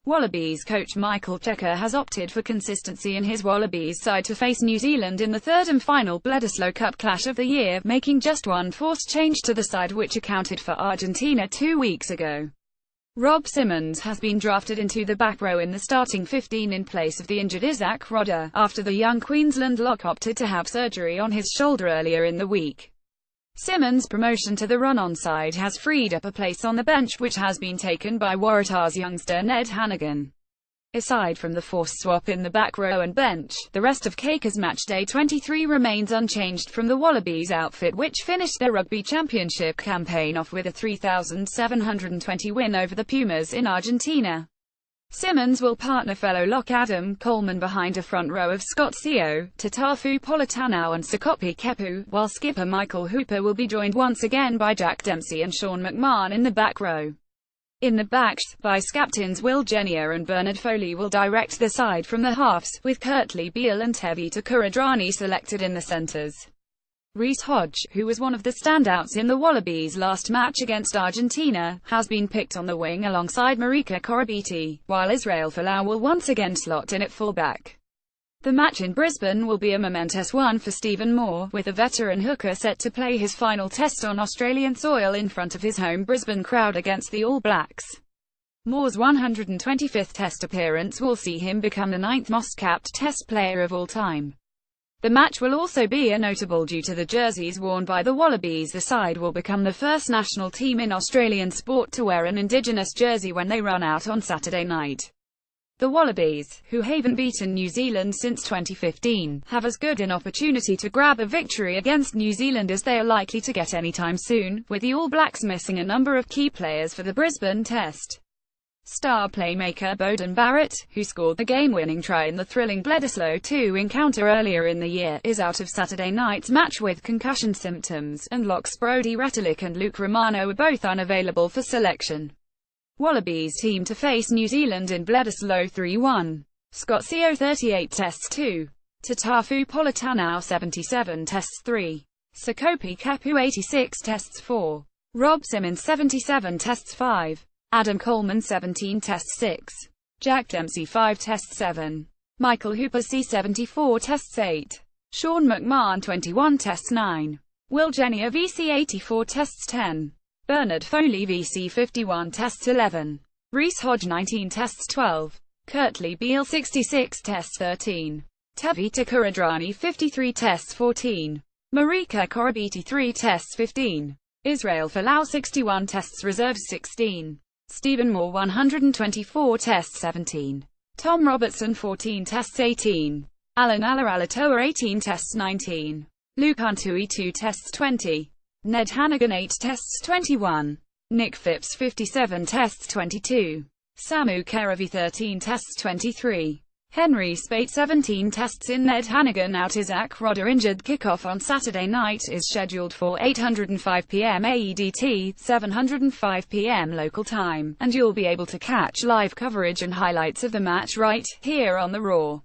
Wallabies coach Michael Cheika has opted for consistency in his Wallabies side to face New Zealand in the third and final Bledisloe Cup clash of the year, making just one forced change to the side which accounted for Argentina 2 weeks ago. Rob Simmons has been drafted into the back row in the starting 15 in place of the injured Isaac Rodder, after the young Queensland lock opted to have surgery on his shoulder earlier in the week. Simmons' promotion to the run-on side has freed up a place on the bench which has been taken by Waratahs youngster Ned Hannigan. Aside from the forced swap in the back row and bench, the rest of Cheika's matchday 23 remains unchanged from the Wallabies outfit, which finished their Rugby Championship campaign off with a 3,720 win over the Pumas in Argentina. Simmons will partner fellow lock Adam Coleman behind a front row of Scott Sio, Tatafu Politano and Sekope Kepu, while skipper Michael Hooper will be joined once again by Jack Dempsey and Sean McMahon in the back row. In the backs, vice-captains Will Genia and Bernard Foley will direct the side from the halves, with Kurtley Beale and Tevita Kuridrani selected in the centres. Reece Hodge, who was one of the standouts in the Wallabies' last match against Argentina, has been picked on the wing alongside Marika Koroibete, while Israel Folau will once again slot in at fullback. The match in Brisbane will be a momentous one for Stephen Moore, with a veteran hooker set to play his final test on Australian soil in front of his home Brisbane crowd against the All Blacks. Moore's 125th Test appearance will see him become the 9th most-capped Test player of all time. The match will also be a notable due to the jerseys worn by the Wallabies. The side will become the first national team in Australian sport to wear an Indigenous jersey when they run out on Saturday night. The Wallabies, who haven't beaten New Zealand since 2015, have as good an opportunity to grab a victory against New Zealand as they are likely to get anytime soon, with the All Blacks missing a number of key players for the Brisbane Test. Star playmaker Beauden Barrett, who scored the game-winning try in the thrilling Bledisloe 2 encounter earlier in the year, is out of Saturday night's match with concussion symptoms, and locks Brodie Retallick and Luke Romano are both unavailable for selection. Wallabies team to face New Zealand in Bledisloe 3-1. Scott Sio 38 tests 2. Tatafu Politano 77 tests 3. Sekope Kepu 86 tests 4. Rob Simmons 77 tests 5. Adam Coleman 17 tests 6. Jack Dempsey 5 tests 7. Michael Hooper C74 tests 8. Sean McMahon 21 tests 9. Will Genia VC 84 tests 10. Bernard Foley VC 51 tests 11. Reece Hodge 19 tests 12. Kurtley Beale 66 tests 13. Tevita Kuridrani 53 tests 14. Marika Koroibete 3 tests 15. Israel Folau 61 tests reserves 16. Stephen Moore 124 tests 17. Tom Robertson 14 tests 18. Alan Alaralatoa 18 tests 19. Luke Huntui 2 tests 20. Ned Hannigan 8 tests 21. Nick Phipps 57 tests 22. Samu Kerevi 13 tests 23. Henry Spate 17 tests in. Ned Hannigan out. Isaac Rodder injured. Kickoff on Saturday night is scheduled for 8:05 p.m. AEDT, 7:05 p.m. local time, and you'll be able to catch live coverage and highlights of the match right here on the Raw.